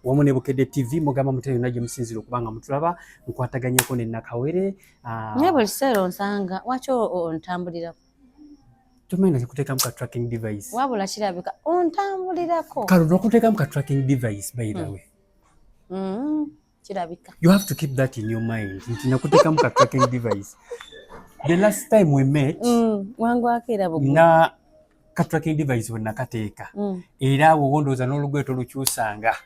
wamu ne Bukedde TV mugamba mutera yonna gye musinzira okubanga mutulaba nkwataganyeko ne Nakawere. Naye buli kiseera onsanga waki ontambulirako? Tomanyi nakuteekamu ka tracking device. Wabula kirabika ontambulirako. Kale nokuteekamu ka tracking device by the way. Kirabika. You have to keep that in your mind. Nti nakuteekamu ka tracking device. The last time we met, wangwako era bugu. Na ka tracking device we nakateeka. Era awo wondooza n'olugweto lukyusanga.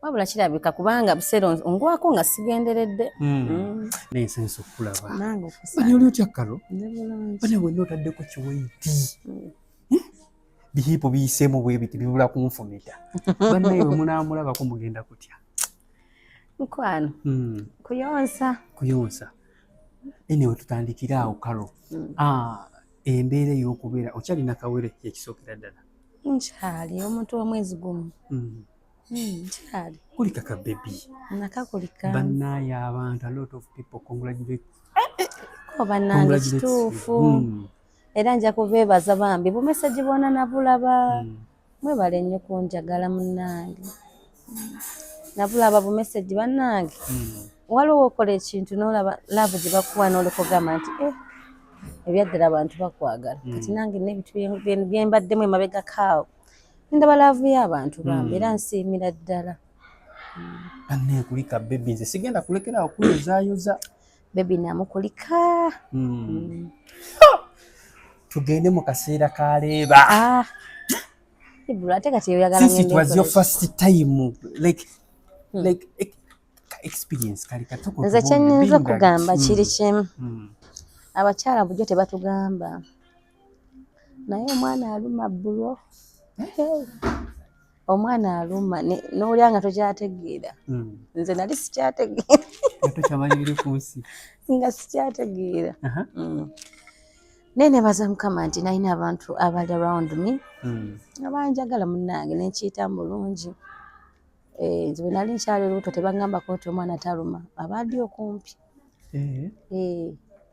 Wabula kirabika kubanga buseera ongwako nga sigenderedde. N'ensenso okulaba. Nange okusanga. Bani oli otya Karo? Ndabulungi. Bani wenna otaddeko kiweiti. Bihiipo biyiseemu bwe biti bibula kunfumita. Bannaye we munaamulabako mugenda kutya? Mukwano. Kuyonsa. Anyway tutandikira awo Karo. Embeera ey'okubeera okyali Nakawere yekisookera ddala. Nkyali omuntu w'omwezi gumu. Nkyali. Kulika ka baby. Nakakulika. Bannaye abantu, a lot of people congratulate. Bannange kituufu. Era nja kubeebaza bambi bumeseji bwonna nabulaba. Mwebale nnyo kunjagala munnange. Nabulaba bumeseji bannange. Waliwo okola ekintu n'olaba laavu gye bakuwa n'olukogamba nti ebyaddala abantu bakwagala. Kati nange n'ebintu bye mbaddemu emabega kaawo. Ndaba laavu y'abantu bambi era nsiimira ddala. Banne kulika baby nze sigenda kulekerawo kuyozaayoza. Baby namukulika. Tugende mu kaseera ka leeba. Ate kati oyagala ngende. Since it was your first time, like experience kali katuko. Nze kyennyinza kugamba kiri kimu. Abakyala bujjo tebatugamba. Naye omwana aluma bbulo. Omwana aluma n'olyanga tokyategeera. Nze nali sikyategeera. Tokyamalirire ku nsi. Nga sikyategeera. Nenebaza Mukama nti nalina abantu abali around me. Abanjagala munnange nenkiyitamu bulungi. Nze bwe nali nkyali lubuto tebangambako nti omwana taluma. Abandi okumpi.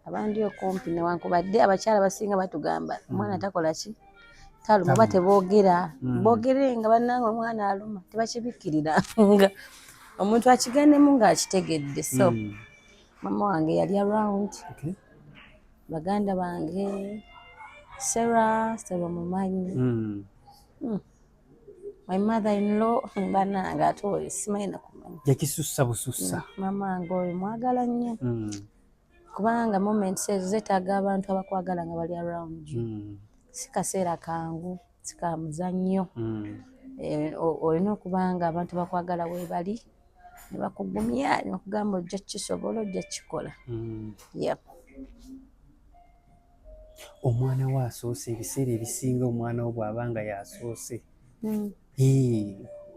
Abandi okumpi newankubadde abakyala basinga batugamba omwana takola ki? Taluma oba teboogera. Boogere nga bannange omwana aluma. Tebakibikkirira nga omuntu akigendemu ng'akitegedde. So mama wange yali around. Baganda bange Sarah mumanyi. My mother-in-law bannange ate oyo simanyi nakumanya. Yakisussa busussa. Mama wange oyo mwagala nnyo. Kubanga moments ezo zeetaaga abantu abakwagala nga bali around you. Si kaseera kangu, si ka muzannyo. Olina okubanga abantu bakwagala we bali ne bakugumya ne bakugamba ojja kisobola ojja kikola. Omwana we asoose ebiseera ebisinga omwana wo bw'abanga yasoose.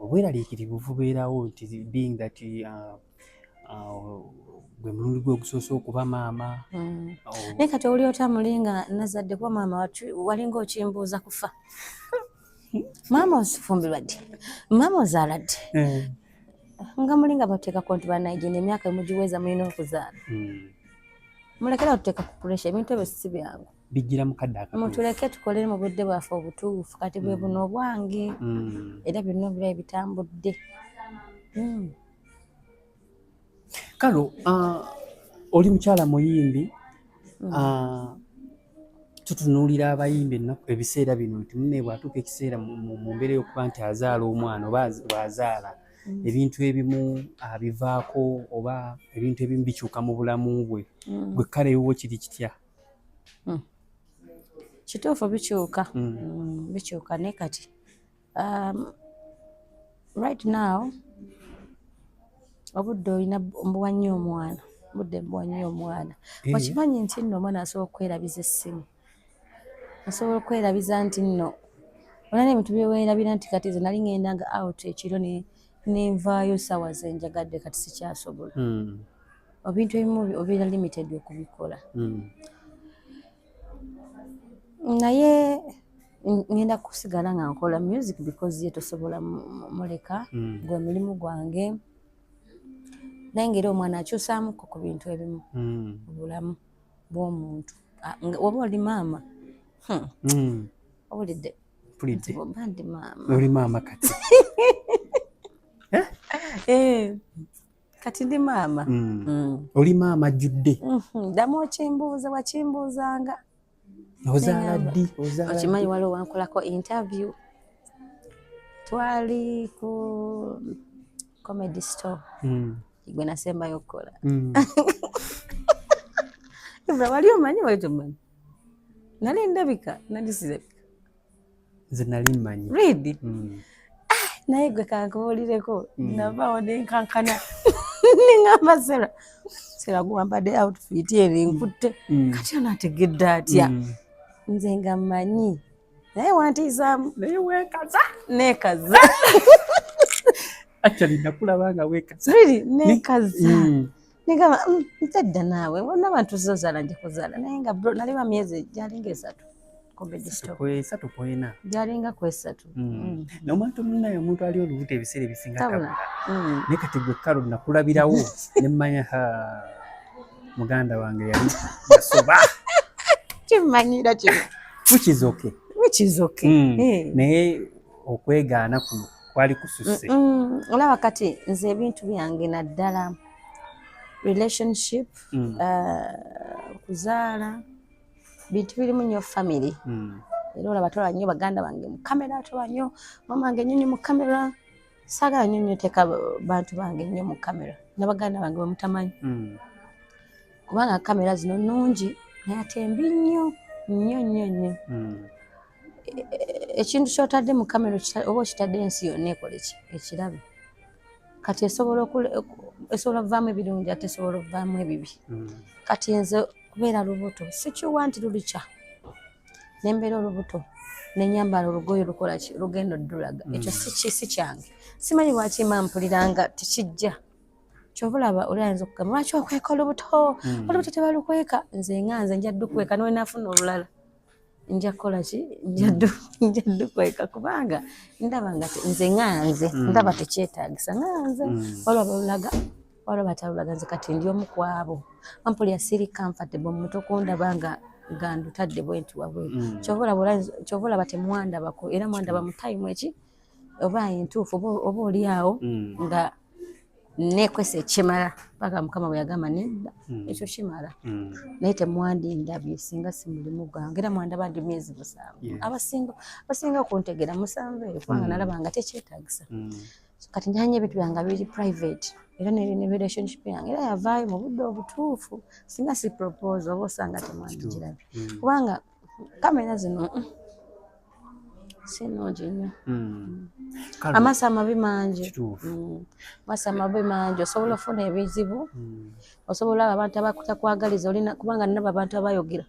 Obweraliikirivu bubeerawo nti being that gwe mulundi gwe ogusoose okuba maama. Naye kati oli otamulinga nazadde kuba maama walinga okimbuuza kufa. Maama ozifumbirwa ddi? Maama ozaala ddi? Nga mulinga bateekako nti bannayigini emyaka emugiweza mulina okuzaala. Mulekera tuteeka ku puresha ebintu ebyo si byangu. Bijjira mukadde akatuufu. Mutuleke tukolere mu budde bwaffe obutuufu kati bwe buno obwange. Era byonna obulayi bitambudde. Kalo, oli mukyala muyimbi. Tutunuulira abayimbi ebiseera bino nti munne bw'atuuka ekiseera mu mbeera y'okuba nti azaala omwana oba bw'azaala ebintu ebimu abivaako oba ebintu ebimu bikyuka mu bulamu bwe. Gwe kale ewuwo kiri kitya? Kituufu bikyuka. Bikyuka naye kati right now obudde olina mbuwa nnyo omwana. Okimanyi nti nno omwana asobola okwerabiza essimu. Asobola okwerabiza nti nno olina ebintu byeweerabira nti kati ze nali ŋŋendanga out ekiro nenvaayo ssaawa ze njagadde kati sikyasobola. Ebintu ebimu obeera limited okubikola. Naye ngenda kusigala nga nkola music because ye tosobola muleka gwe mulimu gwange. Naye ngeri omwana akyusaamuko ku bintu ebimu obulamu bw'omuntu. Oba oli maama owulidde? Ndi maama. Oli maama kati. kati ndi maama. Oli maama ajjudde. Ddamu okimbuuza wakimbuuzanga. Ozaala ddi? Okimanyi waliwo wankolako interview. Twali ku comedy store. Gwe nasembayo okukola. Ibra wali omanyi wali tomanyi? Nali ndabika nali sizabika. Nze nali mmanyi. Really? Naye gwe kankubuulireko navaawo nenkankana nengamba Sera guwambadde outfit eri nkutte kati ono ategedde atya. Nze nga mmanyi naye wantiisaamu naye weekaza. Neekaza. Actually nakulaba nga weekaza. Really? Neekaza. Negamba ntedda naawe wonna abantu zozaala nja kuzaala naye nga bro nali myezi gyalinga 3 comedy store. 3.4 gyalinga ku 3. N'omuntu munnaye omuntu ali olubuto ebiseera ebisinga kabula. Naye kati gwe Karo nakulabirawo ne mmanya muganda wange yali yasoba. Kimanyira kino. Which is okay. Which is okay. Naye okwegaana kuno kwali kususse. Olaba kati nze ebintu byange naddala relationship, kuzaala, bintu birimu nnyo family. Era olaba tola nnyo baganda bange mu kamera, tola nnyo mama wange nnyo mu kamera. Saagala nnyo teka bantu bange nnyo mu kamera. N'abaganda bange bamutamanyi. Kubanga kamera zino nnungi naye ate mbi nnyo nnyo. Ekintu ky'otadde mu kamera oba okitadde ensi yonna ekole ekirabe. Kati esobola okuvaamu ebirungi ate esobola okuvaamu ebibi. Kati nze kubeera lubuto sikiwa nti lulikya. Nembeera olubuto nenyambala olugoye lukola ki lugendo ddulaga. Ekyo si kyange. Simanyi lwaki mpuliranga tekijja. Kyobulaba oli ayinza okugamba lwaki okweka olubuto? Olubuto tebalukweka. Nze nganze nja ddukweka nawe naafuna olulala. Nja kukola ki? Nja ddukweka kubanga ndaba nga nze nganze ndaba tekyetaagisa nganze. Waliwo abalulaga waliwo batalulaga. Nze kati ndi omu ku abo. Wampulira siri comfortable mu mutwe kundaba nga ndutadde bwenti wabwe. Kyobulaba temwandabako era mwandaba mu time eki oba entuufu oba oli awo nga neekwese ekimala paka Mukama bwe yagamba nedda ekyo kimala. Naye temwandindabye singa si mulimu gwange era mwandaba ndi myezi 7. Abasinga kuntegera 7 kubanga nalaba nga tekyetaagisa. Kati njanye ebintu byange biri private era ne relationship yange era yavaayo mu budde obutuufu singa si propose oba osanga temwandikirabye kubanga kamera zino sinungi nnyo. Amaaso amabi mangi. Amaaso amabi mangi osobola ofuna ebizibu. Osobola abantu abakutakwagaliza olina kubanga nabo abantu abayogera.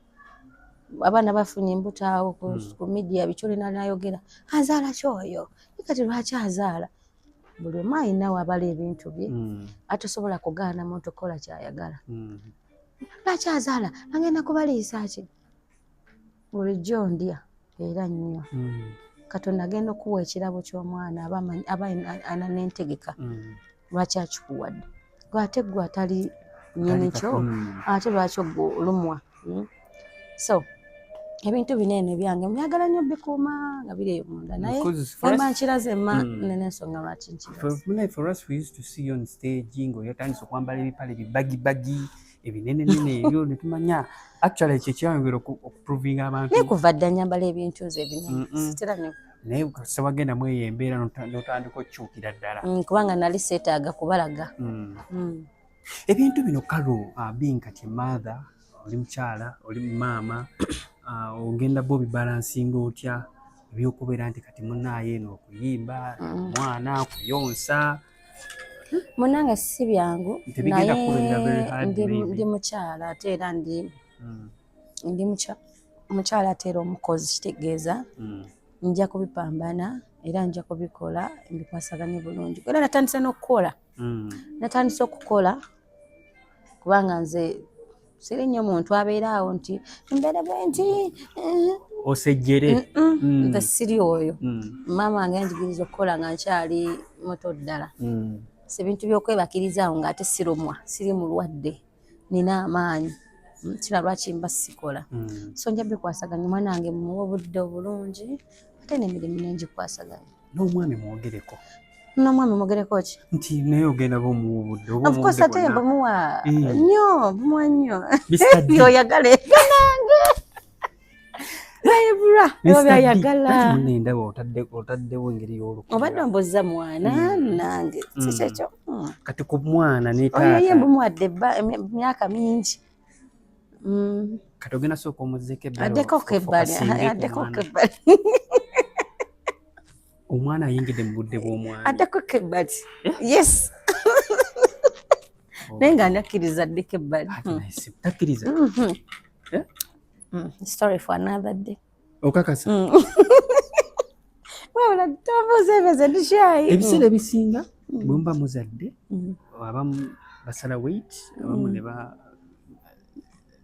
Abaana bafunye embuto awo ku media bikyoli nayogera. Azaala kyoyo. Kati lwaki azaala? Buli omu ayinawo abala ebintu bye. Atosobola kugaana muntu kola kyayagala. Lwaki azaala? Agenda kubaliisa ki? Bulijjo ndya era nnyo. Katonda agenda okuwa ekirabo ky'omwana aba n'entegeka. Lwaki akikuwadde? Ate gwe atali nnyini kyo ate lwaki olumwa? So ebintu bineeno byange myagala nnyo bikuuma nga biri eyo munda naye emba nkiraze n'ensonga lwaki nkiraze. For us we used to see you on stage ng'oyotandise okwambala ebipale bibagibagi ebinenenene ebyo ne tumanya actually ekyo kyayongera okuprovinga abantu. Naye kuva dda nyambala ebintu nze ebinene sitera ne naye kasa wagenda mu eyo embeera n'otandika okukyukira ddala. Kubanga nali seetaaga kubalaga. Ebintu bino Karo being kati mother oli mukyala oli maama ogenda bo bibalansinga otya ebyokubeera nti kati munnaayo eno okuyimba omwana kuyonsa. Munnange si byangu naye ndi mukyala ate era ndi mukyala ate era omukozi kitegeeza nja kubipambana era nja kubikola mbikwasaganye bulungi. Era natandise n'okukola. Natandise okukola kubanga nze siri nnyo muntu abeeraawo nti mbeere bwe nti osejjere. Nze siri oyo. Maama wange yanjigiriza okukola nga nkyali muto ddala. Si bintu by'okwebakirizaawo ng'ate sirumwa siri mulwadde nina amaanyi. Kira lwaki mba sikola. So nja bikwasaganya omwana wange muwa obudde obulungi ate n'emirimu nengikwasaganya. N'omwami mwogereko. n'omwami mugereko ki nti naye ogenda bomuwubudde oba of course ate bonna bumuwa Eh. nnyo bumuwa nnyo Mr. D. byoyagala eganange naye bra ebyo byayagala Kati munne ndaba otaddewo engeri y'olukuba. obadde ombuuza mwana nange si kyekyo Kati ku mwana ne oyo ye taata. mbumuwadde emyaka mingi Kati ogenda sooka omuzzeeko ebbali. addekoko ebbali addekoko ebbali Omwana ayingidde mu budde bw'omwana. addekoko ebbali yes naye nga ndakkiriza addeko ebbali Takkiriza. story for another day Okakasa. wabula tobuuza ebyo ze tukyayi Ebiseera ebisinga bwe muba muzadde abamu basala weight abamu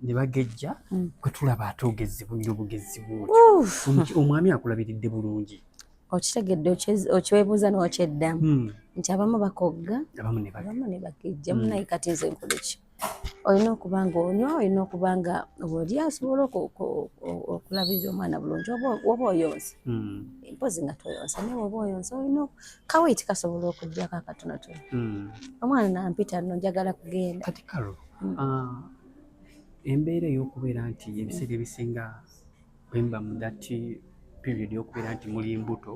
ne bagejja kwe tulaba ate ogezzi bunnyo bugezzi bwotyo. Omwami akulabiridde bulungi. okitegedde okiweebuuza n'okyeddamu nti abamu bakogga abamu ne bagejja munaye kati nze nkole ki olina okuba nga onywa olina okuba nga oli asobola okulabirira omwana bulungi oba oyonsa mpozi nga toyonsa naye oba oyonsa olina kaweiti kasobola okujjako akatonotono omwana nampita nno njagala kugenda kati kalo embeera ey'okubeera nti ebiseera ebisinga bwemba mu that period y'okubeera nti muli mbuto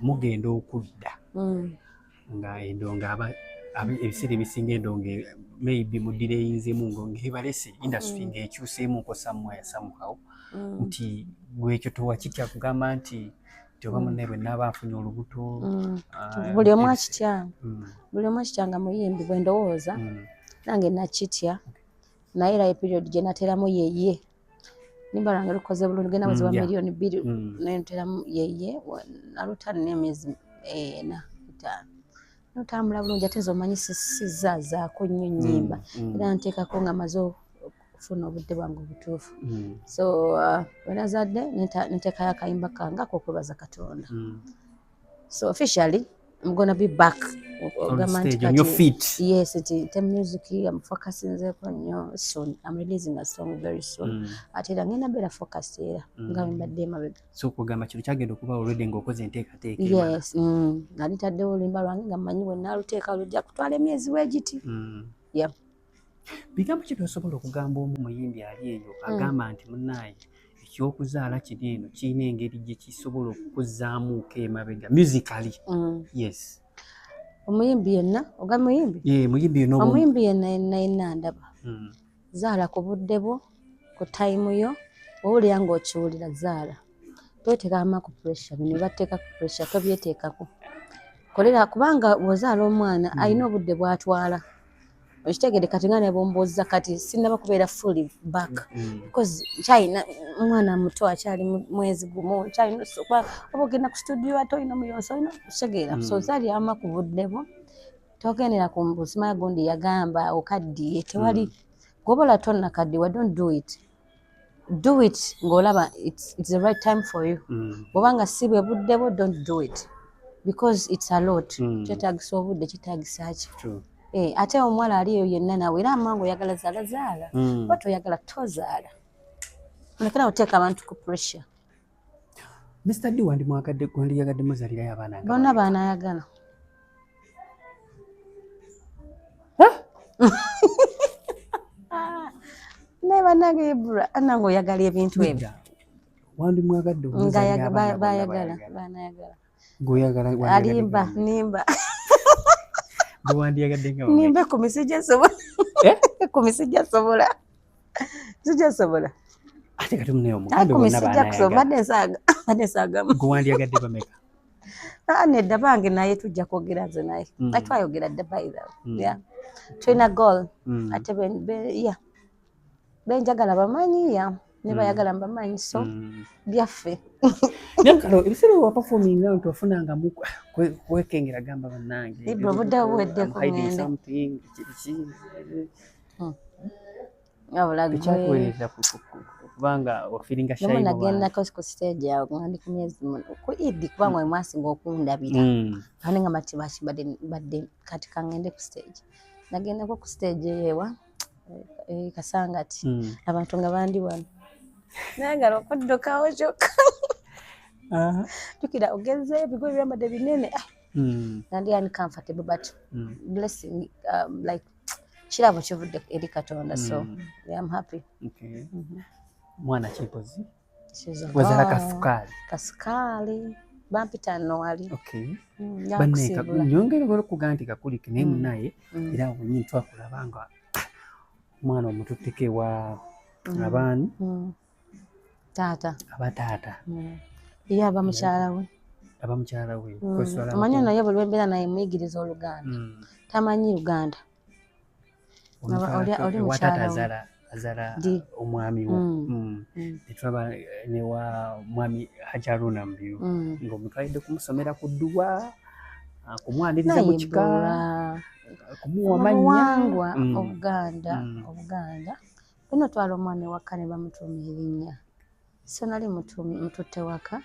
mugenda okudda nga endonga ebiseera ebisinga endonga maybe muddira eyinzemu ng'ebalese industry ng'ekyuseemu nkosamwaya somehow nti gwekyo towakitya kugamba nti oba munne bwe naaba nfunye olubuto buli omu akitya buli omu akitya nga muyimbi bwe ndowooza nange nakitya naye era period gye nateramu yeye nimba lwange lukoze bulungi genda bweziba miliyoni 2 naye nteramu yeye nalutani n'emyezi 4 5 notambula bulungi ate zomanyi sizaazaako nnyo nnyimba era nteekako nga maze okufuna obudde bwange obutuufu so bwe nazadde nteekayo akayimba kange ak'okwebaza Katonda so officially I'm gonna be back on stage on your feet. Yes, the music I'm focusing nnyo soon. I'm releasing a song very soon. Ate era ngenda beera focus era nga mbadde emabega. So kugamba kino kyagenda okuba already ng'okoze enteekateeka. Yes, nali taddewo oluyimba lwange nga mmanyi bwe naaluteeka lujja kutwala emyezi weegiti. Yeah. Bigambo ki by'osobola okugamba omu muyimbi ali eyo agamba nti munnaaye ekyokuzaala kiri eno kirina engeri gye kisobola okukuzzaamuuko emabega musically? Yes. Omuyimbi yenna oga muyimbi? Muyimbi yenna omuyimbi yenna ndaba zaala ku budde bwo ku tayimu yo owulira ng'okiwulira zaala toteekama ku pressure bino bateeka ku pressure tobyeteekako kolera kubanga bw'ozaala omwana alina obudde bw'atwala okitegedde kati nga ne bombooza kati sinnaba kubeera fully back because kyalina omwana muto akyali mwezi gumu kyalina oba ogenda ku studio ate olina omuyonso olina okutegeera so zaalirama ku budde bwo togendera ku busima gundi yagamba okaddiye tewali gobola tonnakaddiwa don't do it ng'olaba it's the right time for you bw'obanga si bwe budde bwo don't do it because it's a lot kyetaagisa obudde kitaagisa ki ate omuwala ali eyo yenna nawe era amangu oyagala zaala oba toyagala tozaala olekera oteeka abantu ku pressure. Mr. D wandiyagadde muzaalirayo abaana bonna baanayagala naye bannange Ibra nange oyagala ebintu ebyo wandimwagadde baanayagala alimba nimba nimbe ku misi gyasobola sijasobola ate kati muneyo mugambe bonna badde nsaagamu gwewandiyagadde bameka nedda bange naye tujja kwogera nze naye twayogera dda bayira tulina goal ate benjagala bamanyi ne bayagala mbamanyi so byaffe nakalo ebiseera wapafominga nti wafunangamu kwekengera gamba bannange ibwe obudde buweddeko ekyakuweereza kubanga ofiringa shayi nagendako ku stage awo nga ndi ku myezi ku idi kubanga oyo mwasinga okundabira ane nga matibashi badde kati kangende ku stage nagendako ku stage eyewa Kasangati abantu nga bandi wano nayagala okuddukawo kyokka jukira ogezeeyo ebigoye byambadde binene nandi uncomfortable but blessing like kirabo kivudde eri Katonda so yeah, I'm happy. Okay. Mwana kipozi wazala kasukaali bampita nno wali. Okay. Banne nyongera okuga nti kakulike naye munaye era wenyi twakulaba nga mwana omututteko wa abaani taata abataata ye abamukyala we amanyi naye buli wembeera naye muyigiriza Oluganda tamanyi Luganda oli mukyala we azala omwami wo netulaba newa mwami Hajaruna Mbiru ng'omutwalidde kumusomera ku dduwa kumwaniriza mu kika kumuwa mannya Obuganda bino twala omwana ewaka ne bamutuuma erinnya so nali mututte waka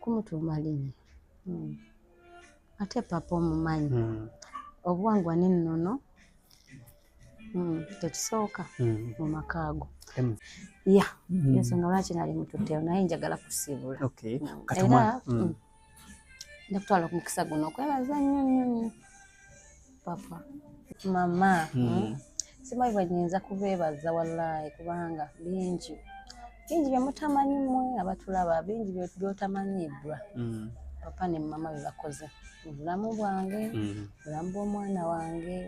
kumutuuma linnya ate papa omumanyi obuwangwa n'ennono tekisooka mu maka ago ensonga lwaki nali mututteyo naye njagala kusiibula era ndakutwala ku mukisa guno okwebaza nnyo papa mama simanyi bwe nnyinza kubeebaza wallaahi kubanga bingi bye mutamanyi mmwe abatulaba bingi by'otamanyiddwa papa ne mama bye bakoze mu bulamu bwange bulamu bw'omwana wange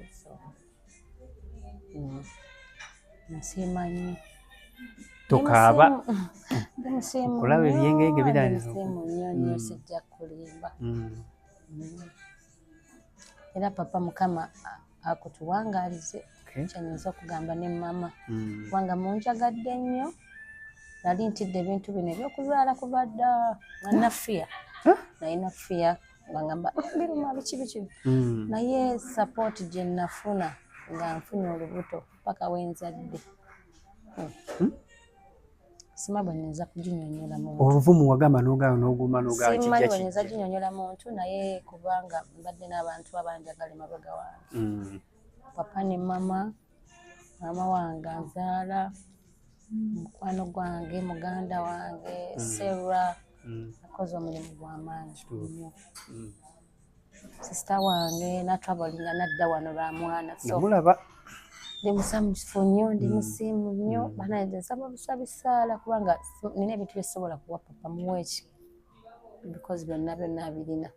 nsiimanyi tokaaba kulaba ebyengenge birannsiimu nnyo sijja kulimba era papa mukama akutuwangaalize kyenyinza okugamba ne mama kubanga munjagadde nnyo nali ntidde ebintu bino ebyokuzaala kuva dda nga nafiya nalina fiya nga ngamba biruma biki naye sapooti gye nafuna nga nfunye olubuto paka wenzadde sima bwe nnyinza kuginyonyola muntu obuvumu wagamba n'oguma n'ogamba simanyi bwe nnyinza ginyonyola muntu naye kubanga mbadde n'abantu abanjagala emabega wange papa ne mama wange anzaala mukwano gwange muganda wange Serra akoze omulimu gw'amaanyi nnyo sisita wange natravelinga nadda wano lwa mwana mulaba ndi musanyufu nnyo ndi musiimu nnyo banaye nsaba busabisaala kubanga nina ebintu byesobola kuwa papa muweeki because byonna abirina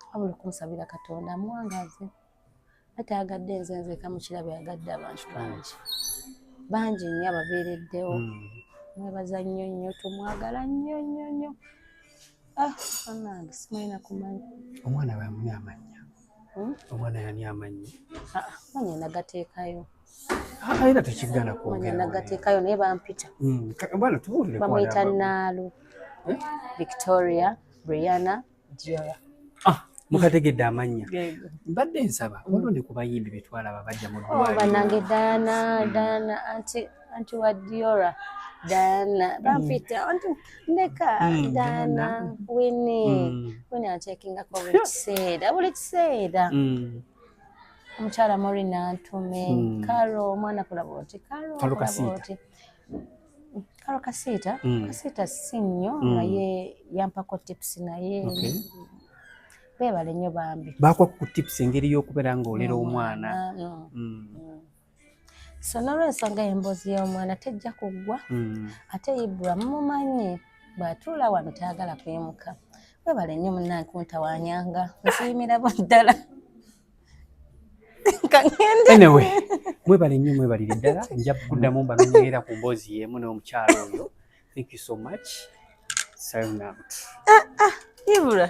wabula okumusabira Katonda amuwangaaze ate agadde nzeka mu kirabo yagadde abantu bangi nnyo ababeereddewo mwebaza nnyo tumwagala nnyo anange simulina kumanya omwana we amuni amannya omwana yani amannya manya nagateekayo era tekigana kwogera nagateekayo naye bampita bwana tubuulire bamuyita Naalu Victoria Brianna Diora mukategedde amannya mbadde nsaba olonde ku bayimbi betwalaba bajja mu ddwaliro banange Diana anti wa Diora Diana bampita ndeka Diana Winnie ateekingako buli kiseera omukyala Morina antume Karo omwana kulaba oti Karo Kasiita si nnyo naye yampako tips naye beebale nnyo bambi baakwa ku tips engeri y'okubeera ng'olera omwana so n'olwensonga emboozi y'omwana tejja kuggwa ate Ibra mumumanyi bw'atuula wano tayagala kwimuka weebale nnyo munnange kuntawanyanga nsiimirabo ddala anyway mwebale nnyo mwebalire ddala nja kuddamu mbanonyeera ku mboozi y'emu n'omukyalo oyo thank you so much sign out Ibra